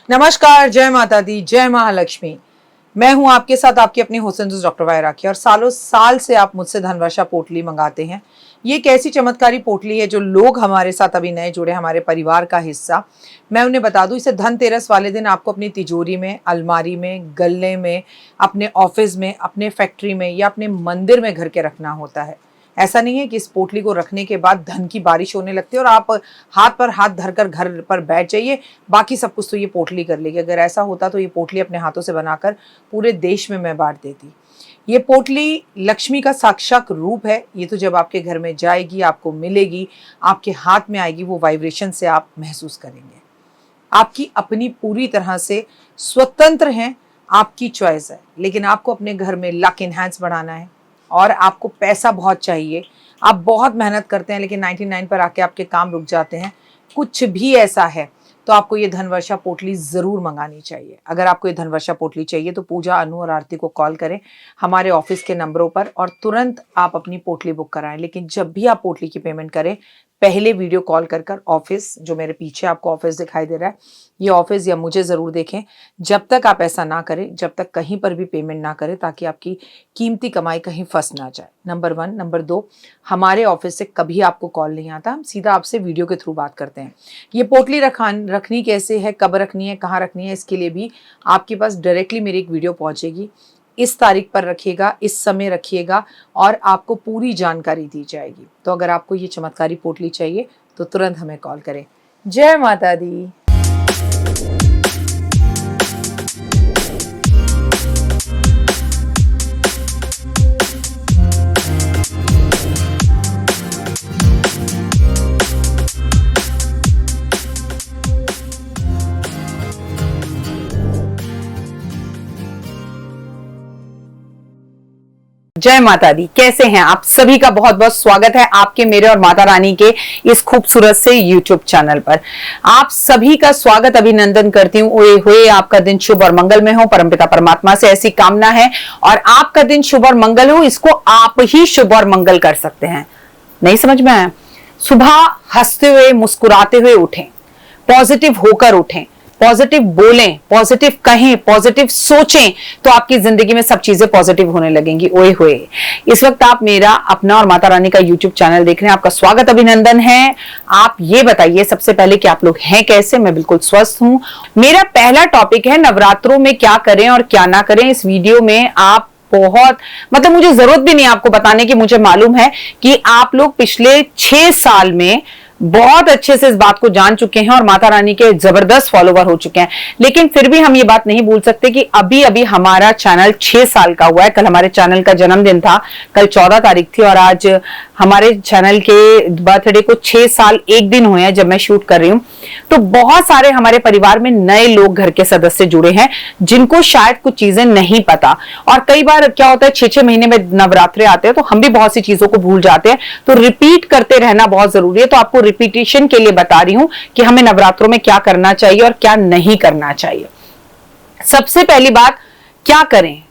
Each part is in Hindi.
नमस्कार, जय माता दी, जय महालक्ष्मी। मैं हूं आपके साथ आपकी अपनी हुसैन डॉक्टर वाय राखी। और सालों साल से आप मुझसे धनवर्षा पोटली मंगाते हैं। ये एक ऐसी चमत्कारी पोटली है जो लोग हमारे साथ अभी नए जुड़े, हमारे परिवार का हिस्सा। मैं उन्हें बता दूं, इसे धनतेरस वाले दिन आपको अपनी तिजोरी में, अलमारी में, गल्ले में, अपने ऑफिस में, अपने फैक्ट्री में या अपने मंदिर में घर के रखना होता है। ऐसा नहीं है कि इस पोटली को रखने के बाद धन की बारिश होने लगती है और आप हाथ पर हाथ धरकर घर पर बैठ जाइए, बाकी सब कुछ तो ये पोटली कर लेगी। अगर ऐसा होता तो ये पोटली अपने हाथों से बनाकर पूरे देश में मैं बांट देती। ये पोटली लक्ष्मी का साक्षात रूप है। ये तो जब आपके घर में जाएगी, आपको मिलेगी, आपके हाथ में आएगी, वो वाइब्रेशन से आप महसूस करेंगे। आपकी अपनी पूरी तरह से स्वतंत्र हैं, आपकी चॉइस है। लेकिन आपको अपने घर में लक इनहैंस बढ़ाना है और आपको पैसा बहुत चाहिए। आप बहुत मेहनत करते हैं लेकिन 99 पर आके आपके काम रुक जाते हैं। कुछ भी ऐसा है तो आपको ये धनवर्षा पोटली ज़रूर मंगानी चाहिए। अगर आपको ये धनवर्षा पोटली चाहिए तो पूजा, अनु और आरती को कॉल करें हमारे ऑफिस के नंबरों पर और तुरंत आप अपनी पोटली बुक कराएं। लेकिन जब भी आप पोटली की पेमेंट करें, पहले वीडियो कॉल कर ऑफिस, जो मेरे पीछे आपको ऑफिस दिखाई दे रहा है, ये ऑफिस या मुझे ज़रूर देखें। जब तक आप ऐसा ना करें, जब तक कहीं पर भी पेमेंट ना करें, ताकि आपकी कीमती कमाई कहीं फंस ना जाए। नंबर 1। नंबर 2, हमारे ऑफिस से कभी आपको कॉल नहीं आता, हम सीधा आपसे वीडियो के थ्रू बात करते हैं। ये पोटली रखनी कैसे है, कब रखनी है, कहाँ रखनी है, इसके लिए भी आपके पास डायरेक्टली मेरी एक वीडियो पहुँचेगी। इस तारीख पर रखिएगा, इस समय रखिएगा और आपको पूरी जानकारी दी जाएगी। तो अगर आपको ये चमत्कारी पोटली चाहिए तो तुरंत हमें कॉल करें। जय माता दी। जय माता दी। कैसे हैं आप सभी का बहुत बहुत स्वागत है आपके, मेरे और माता रानी के इस खूबसूरत से YouTube चैनल पर। आप सभी का स्वागत, अभिनंदन करती हूँ। ओए हुए आपका दिन शुभ और मंगलमय हो, परमपिता परमात्मा से ऐसी कामना है। और आपका दिन शुभ और मंगल हो, इसको आप ही शुभ और मंगल कर सकते हैं। नहीं समझ में आया? सुबह हंसते हुए, मुस्कुराते हुए उठें, पॉजिटिव होकर उठें, पॉजिटिव बोलें, पॉजिटिव कहें, पॉजिटिव सोचें, तो आपकी जिंदगी में सब चीजें पॉजिटिव होने लगेंगी। ओए होए। इस वक्त आप मेरा अपना और माता रानी का YouTube चैनल देख रहे हैं। आपका स्वागत, अभिनंदन है। आप ये बताइए सबसे पहले कि आप लोग हैं कैसे? मैं बिल्कुल स्वस्थ हूं। मेरा पहला टॉपिक है नवरात्रों में क्या करें और क्या ना करें। इस वीडियो में आप बहुत, मतलब मुझे जरूरत भी नहीं आपको बताने की, मुझे मालूम है कि आप लोग पिछले 6 साल में बहुत अच्छे से इस बात को जान चुके हैं और माता रानी के जबरदस्त फॉलोवर हो चुके हैं। लेकिन फिर भी हम ये बात नहीं भूल सकते कि अभी अभी हमारा चैनल 6 साल का हुआ है। कल हमारे चैनल का जन्मदिन था, कल 14 तारीख थी और आज हमारे चैनल के बर्थडे को 6 साल 1 दिन हुए हैं जब मैं शूट कर रही हूँ। तो बहुत सारे हमारे परिवार में नए लोग, घर के सदस्य जुड़े हैं जिनको शायद कुछ चीजें नहीं पता। और कई बार क्या होता है, 6-6 महीने में नवरात्रे आते हैं तो हम भी बहुत सी चीजों को भूल जाते हैं। तो रिपीट करते रहना बहुत जरूरी है। तो आपको रिपीटेशन के लिए बता रही हूं कि हमें नवरात्रों में क्या करना चाहिए और क्या नहीं करना चाहिए। सबसे पहली बात, क्या करें?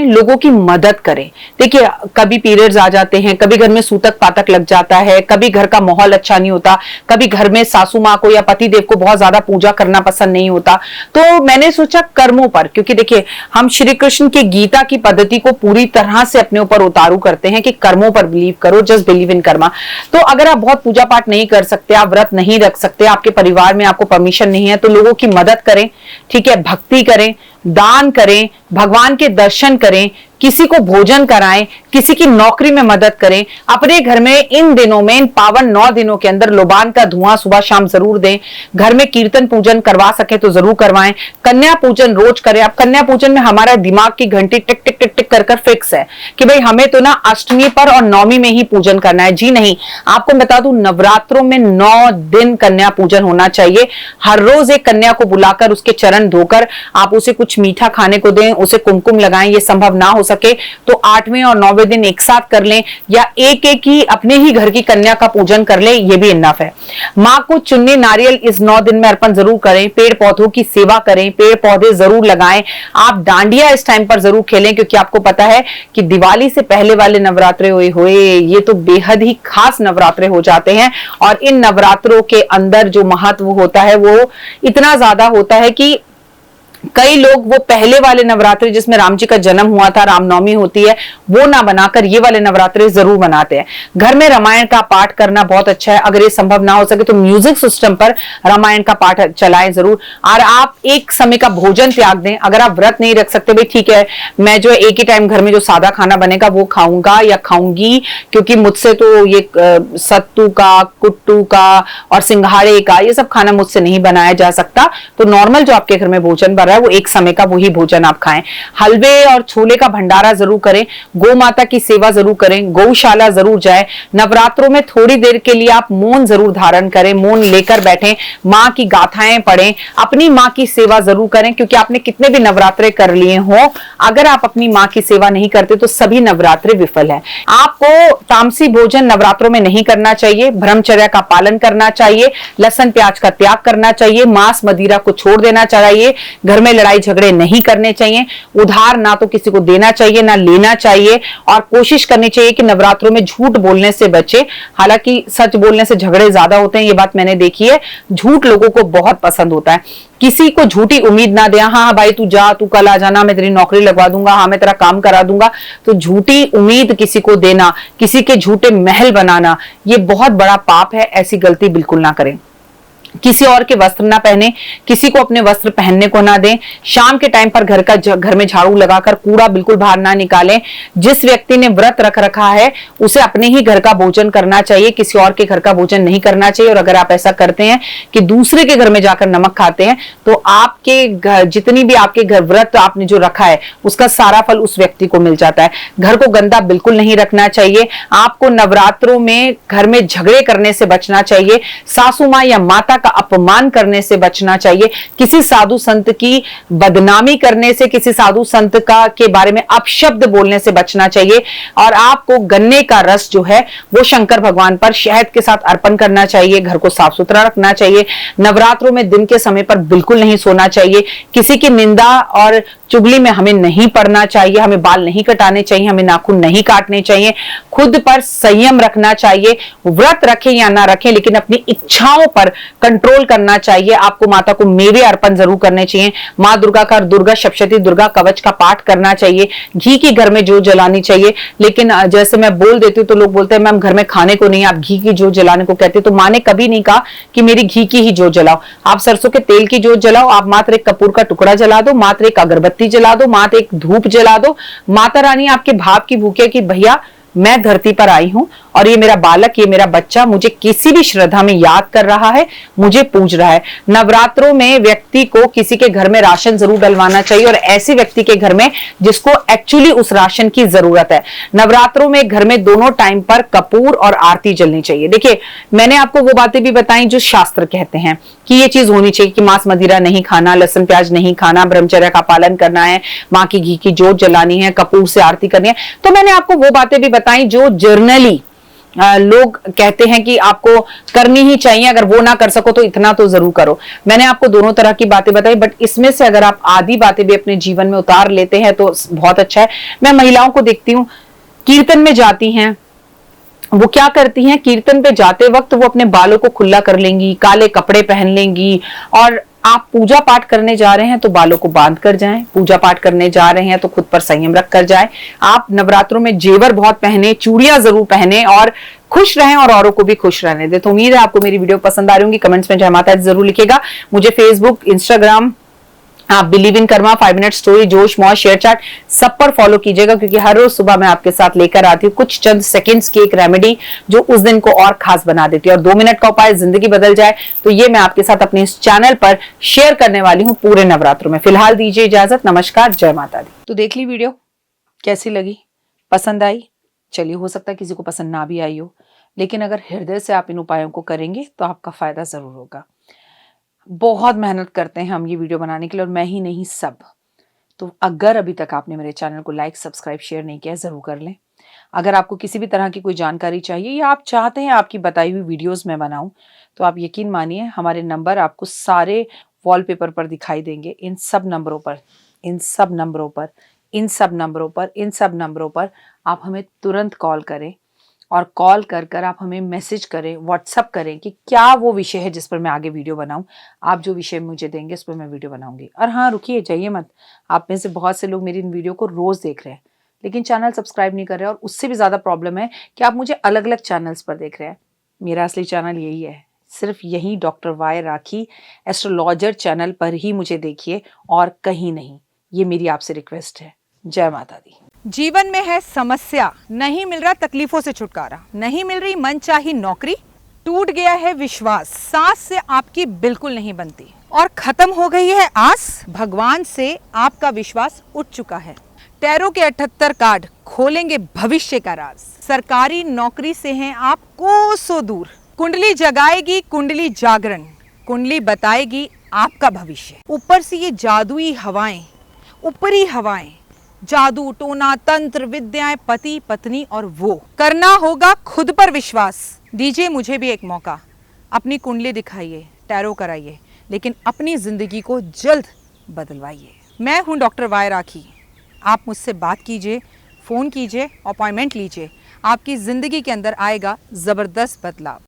लोगों की मदद करें। देखिए, कभी पीरियड्स आ जाते हैं, कभी घर में सूतक पातक लग जाता है, कभी घर का माहौल अच्छा नहीं होता, कभी घर में सासू माँ को या पति देव को बहुत ज्यादा पूजा करना पसंद नहीं होता। तो मैंने सोचा कर्मों पर, क्योंकि देखिए हम श्री कृष्ण की गीता की पद्धति को पूरी तरह से अपने ऊपर उतारू करते हैं कि कर्मों पर बिलीव करो, जस्ट बिलीव इन कर्मा। तो अगर आप बहुत पूजा पाठ नहीं कर सकते, आप व्रत नहीं रख सकते, आपके परिवार में आपको परमिशन नहीं है, तो लोगों की मदद करें, ठीक है, भक्ति करें, दान करें, भगवान के दर्शन करें, किसी को भोजन कराएं, किसी की नौकरी में मदद करें। अपने घर में इन दिनों में, इन पावन 9 दिनों के अंदर लोबान का धुआं सुबह शाम जरूर दें। घर में कीर्तन पूजन करवा सके तो जरूर करवाएं। कन्या पूजन रोज करें। अब कन्या पूजन में हमारा दिमाग की घंटी टिक टिक टिक टिक कर फिक्स है कि भाई हमें तो ना अष्टमी पर और नवमी में ही पूजन करना है। जी नहीं, आपको बता दूं, नवरात्रों में 9 दिन कन्या पूजन होना चाहिए। हर रोज एक कन्या को बुलाकर उसके चरण धोकर आप उसे कुछ मीठा खाने को दें, उसे कुमकुम लगाएं। ये संभव ना हो सके तो 8वें और 9वें दिन एक साथ कर लें, या एक एक ही अपने ही घर की कन्या का पूजन कर लें, ये भी इनफ है। माँ को चुन्नी नारियल इस 9 दिन में अर्पण जरूर करें, पेड़ पौधों की सेवा करें, पेड़ पौधे जरूर लगाएं। आप डांडिया इस टाइम पर जरूर खेलें, क्योंकि आपको पता है कि दिवाली से पहले वाले नवरात्रे हुए ये तो बेहद ही खास नवरात्रे हो जाते हैं, और इन नवरात्रों के अंदर जो महत्व होता है वो इतना ज्यादा होता है कि कई लोग वो पहले वाले नवरात्रि जिसमें राम जी का जन्म हुआ था, रामनवमी होती है, वो ना बनाकर ये वाले नवरात्रि जरूर बनाते हैं। घर में रामायण का पाठ करना बहुत अच्छा है। अगर ये संभव ना हो सके तो म्यूजिक सिस्टम पर रामायण का पाठ चलाएं जरूर। और आप एक समय का भोजन त्याग दें। अगर आप व्रत नहीं रख सकते, भाई ठीक है, मैं जो एक ही टाइम घर में जो सादा खाना बनेगा वो खाऊंगा या खाऊंगी, क्योंकि मुझसे तो ये सत्तू का, कुट्टू का और सिंघाड़े का ये सब खाना मुझसे नहीं बनाया जा सकता। तो नॉर्मल जो आपके घर में भोजन बन रहा है वो एक समय का वही भोजन आप खाएं। हलवे और छोले का भंडारा जरूर करें। गौ माता की सेवा जरूर करें। गौशाला जरूर जाएं। नवरात्रों में थोड़ी देर के लिए आप मौन जरूर धारण करें, मौन लेकर बैठें, माँ की गाथाएं पढ़ें, अपनी माँ की सेवा जरूर करें, क्योंकि आपने कितने भी नवरात्रे कर लिए हो, अगर आप अपनी माँ की सेवा नहीं करते तो सभी नवरात्रे विफल है। आपको तामसी भोजन नवरात्रों में नहीं करना चाहिए। ब्रह्मचर्य का पालन करना चाहिए। लहसुन प्याज का त्याग करना चाहिए। मांस मदिरा को छोड़ देना चाहिए। घर में लड़ाई झगड़े नहीं करने चाहिए। उधार ना तो किसी को देना चाहिए ना लेना चाहिए, और कोशिश करनी चाहिए कि नवरात्रों में झूठ बोलने से बचे। हालांकि सच बोलने से झगड़े ज्यादा होते हैं, ये बात मैंने देखी है। झूठ लोगों को बहुत पसंद होता है। किसी को झूठी उम्मीद ना दे, हाँ भाई तू जा, तू कल आ जाना, मैं तेरी नौकरी लगवा दूंगा, हाँ मैं तेरा काम करा दूंगा। तो झूठी उम्मीद किसी को देना, किसी के झूठे महल बनाना, ये बहुत बड़ा पाप है। ऐसी गलती बिल्कुल ना करें। किसी और के वस्त्र ना पहने, किसी को अपने वस्त्र पहनने को ना दें। शाम के टाइम पर घर में झाड़ू लगाकर कूड़ा बिल्कुल बाहर ना निकालें। जिस व्यक्ति ने व्रत रख रखा है उसे अपने ही घर का भोजन करना चाहिए, किसी और के घर का भोजन नहीं करना चाहिए। और अगर आप ऐसा करते हैं कि दूसरे के घर में जाकर नमक खाते हैं तो आपके घर, जितनी भी आपके घर व्रत आपने जो रखा है उसका सारा फल उस व्यक्ति को मिल जाता है। घर को गंदा बिल्कुल नहीं रखना चाहिए। आपको नवरात्रों में घर में झगड़े करने से बचना चाहिए। सासू माँ या माता का अपमान करने से बचना चाहिए। किसी साधु संत की बदनामी करने से, किसी साधु संत का के बारे में अपशब्द बोलने से बचना चाहिए। और आपको गन्ने का रस जो है वो शंकर भगवान पर शहद के साथ अर्पण करना चाहिए। घर को साफ सुथरा रखना चाहिए। नवरात्रों में दिन के समय पर बिल्कुल नहीं सोना चाहिए। किसी की निंदा और चुगली में हमें नहीं पड़ना चाहिए। हमें बाल नहीं कटाने चाहिए, हमें नाखून नहीं काटने चाहिए। खुद पर संयम रखना चाहिए। व्रत रखें या ना रखें, लेकिन अपनी इच्छाओं पर कंट्रोल करना चाहिए। आपको माता को मेवे अर्पण जरूर करने चाहिए। माँ दुर्गा का दुर्गा सप्तशती दुर्गा कवच का पाठ करना चाहिए। घी की घर में जोत जलानी चाहिए। लेकिन जैसे मैं बोल देती हूँ तो लोग बोलते हैं मैम घर में खाने को नहीं, आप घी की जोत जलाने को कहते हैं। तो माँ ने कभी नहीं कहा कि मेरी घी की ही जोत जलाओ। आप सरसों के तेल की जोत जलाओ। आप मात्र एक कपूर का टुकड़ा जला दो, मात्र एक अगरबत्ती जला दो, मात्र एक धूप जला दो। माता रानी आपके भाव की भूखे कि भैया मैं धरती पर आई हूं और ये मेरा बालक, ये मेरा बच्चा मुझे किसी भी श्रद्धा में याद कर रहा है, मुझे पूज रहा है। नवरात्रों में व्यक्ति को किसी के घर में राशन जरूर डलवाना चाहिए, और ऐसे व्यक्ति के घर में जिसको एक्चुअली उस राशन की जरूरत है। नवरात्रों में घर में दोनों टाइम पर कपूर और आरती जलनी चाहिए। देखिए मैंने आपको वो बातें भी बताई जो शास्त्र कहते हैं कि ये चीज होनी चाहिए कि मांस मदिरा नहीं खाना, लहसुन प्याज नहीं खाना, ब्रह्मचर्य का पालन करना है, माँ की घी की जोत जलानी है, कपूर से आरती करनी है। तो मैंने आपको वो बातें भी बताई जो जर्नली लोग कहते हैं कि आपको करनी ही चाहिए। अगर वो ना कर सको तो इतना तो जरूर करो। मैंने आपको दोनों तरह की बातें बताई, बट इसमें से अगर आप आधी बातें भी अपने जीवन में उतार लेते हैं तो बहुत अच्छा है। मैं महिलाओं को देखती हूँ कीर्तन में जाती हैं, वो क्या करती हैं, कीर्तन पे जाते वक्त वो अपने बालों को खुला कर लेंगी, काले कपड़े पहन लेंगी। और आप पूजा पाठ करने जा रहे हैं तो बालों को बांध कर जाएं। पूजा पाठ करने जा रहे हैं तो खुद पर संयम रख कर जाएं। आप नवरात्रों में जेवर बहुत पहने, चूड़ियां जरूर पहने और खुश रहें और औरों को भी खुश रहने दें। तो उम्मीद है आपको मेरी वीडियो पसंद आ रही होंगी। कमेंट्स में जय माता दी जरूर लिखिएगा। मुझे फेसबुक, इंस्टाग्राम, आप believe in Karma, 5 minute story, जोश मौज, शेयर चैट सब पर फॉलो कीजिएगा, क्योंकि हर रोज सुबह मैं आपके साथ लेकर आती हूँ कुछ चंद सेकंड्स की एक रेमेडी जो उस दिन को और खास बना देती है। और 2 मिनट का उपाय जिंदगी बदल जाए, तो ये मैं आपके साथ अपने इस चैनल पर शेयर करने वाली हूँ पूरे नवरात्रों में। फिलहाल दीजिए इजाजत। नमस्कार, जय माता दी। तो देख ली वीडियो, कैसी लगी, पसंद आई? चलिए, हो सकता है किसी को पसंद ना भी आई हो, लेकिन अगर हृदय से आप इन उपायों को करेंगे तो आपका फायदा जरूर होगा। बहुत मेहनत करते हैं हम ये वीडियो बनाने के लिए, और मैं ही नहीं, सब तो अगर अभी तक आपने मेरे चैनल को लाइक, सब्सक्राइब, शेयर नहीं किया, ज़रूर कर लें। अगर आपको किसी भी तरह की कोई जानकारी चाहिए या आप चाहते हैं आपकी बताई हुई वीडियोस मैं बनाऊं, तो आप यकीन मानिए हमारे नंबर आपको सारे वॉलपेपर पर दिखाई देंगे। इन सब नंबरों पर, इन सब नंबरों पर, इन सब नंबरों पर, इन सब नंबरों पर आप हमें तुरंत कॉल करें और कॉल कर कर आप हमें मैसेज करें, व्हाट्सअप करें कि क्या वो विषय है जिस पर मैं आगे वीडियो बनाऊं। आप जो विषय मुझे देंगे उस पर मैं वीडियो बनाऊंगी। और हाँ, रुकिए, जाइए मत। आप में से बहुत से लोग मेरी इन वीडियो को रोज़ देख रहे हैं लेकिन चैनल सब्सक्राइब नहीं कर रहे, और उससे भी ज़्यादा प्रॉब्लम है कि आप मुझे अलग अलग चैनल्स पर देख रहे हैं। मेरा असली चैनल यही है, सिर्फ यही डॉक्टर वाई राखी एस्ट्रोलॉजर चैनल पर ही मुझे देखिए और कहीं नहीं। ये मेरी आपसे रिक्वेस्ट है। जय माता दी। जीवन में है समस्या, नहीं मिल रहा तकलीफों से छुटकारा, नहीं मिल रही मनचाही नौकरी, टूट गया है विश्वास, सांस से आपकी बिल्कुल नहीं बनती और खत्म हो गई है आस, भगवान से आपका विश्वास उठ चुका है। टैरो के 78 कार्ड खोलेंगे भविष्य का राज, सरकारी नौकरी से हैं आप कोसों दूर, कुंडली जगाएगी कुंडली जागरण, कुंडली बताएगी आपका भविष्य। ऊपर से ये जादुई हवाएं, ऊपरी हवाएं, जादू टोना तंत्र विद्याएं, पति पत्नी और वो, करना होगा खुद पर विश्वास। दीजिए मुझे भी एक मौका, अपनी कुंडली दिखाइए, टैरो कराइए, लेकिन अपनी जिंदगी को जल्द बदलवाइए। मैं हूं डॉक्टर वाई राखी। आप मुझसे बात कीजिए, फ़ोन कीजिए, अपॉइंटमेंट लीजिए, आपकी ज़िंदगी के अंदर आएगा ज़बरदस्त बदलाव।